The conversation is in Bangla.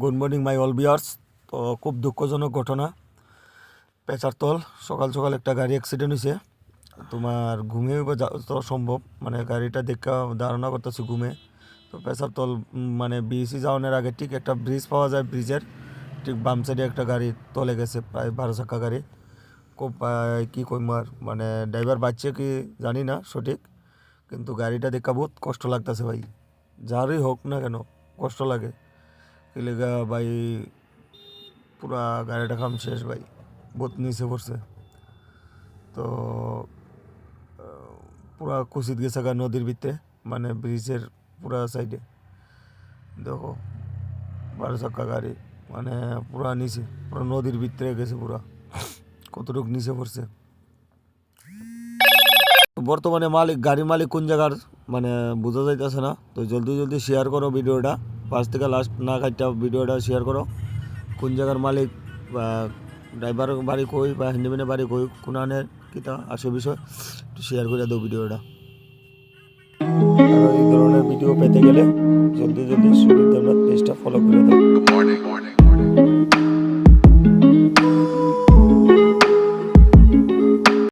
Good morning my all viewers. তো খুব দুঃখজনক ঘটনা, পেচারতল সকাল সকাল একটা গাড়ি অ্যাক্সিডেন্ট হয়েছে। তোমার ঘুমেও তো সম্ভব, মানে গাড়িটা দেখা ধারণা করতেছি ঘুমে। তো পেচারতল মানে বিএসি যাওয়ানোর আগে ঠিক একটা ব্রিজ পাওয়া যায়, ব্রিজের ঠিক বাম সাইডে একটা গাড়ি তলে গেছে, প্রায় 12 চাকা গাড়ি। খুব কী কইম আর, মানে ড্রাইভার বাচ্চা কি জানি না সঠিক, কিন্তু গাড়িটা দেখা বহুত কষ্ট লাগতেছে ভাই। যারই হোক না কেন কষ্ট লাগে। কি লেগা ভাই, পুরা গাড়িটা কাম শেষ ভাই, বহুত নিচে পড়ছে। তো পুরা কুচিত গেছে গা নদীর ভিতরে, মানে ব্রিজের পুরা সাইডে। দেখো 12 চাকা গাড়ি, মানে পুরা নিচে, পুরা নদীর ভিতরে গেছে, পুরা কতটুকু নিচে পড়ছে। বর্তমানে গাড়ির মালিক কোন জায়গার মানে বোঝা যাইতেছে না। তো জলদি জলদি শেয়ার করো ভিডিওটা, ফার্স্ট থেকে লাস্ট না কাটটা ভিডিওটা শেয়ার করো। কোন জায়গার মালিক বা ড্রাইভার বাড়ি কই বা হ্যান্ডিম্যানের বাড়ি কই, কোনানের কিতা আসে বিষয় একটু শেয়ার করে দাও ভিডিওটা। আর এই ধরনের ভিডিও পেতে গেলে জলদি জলদি সুবিধা পেজটা ফলো করে দাও।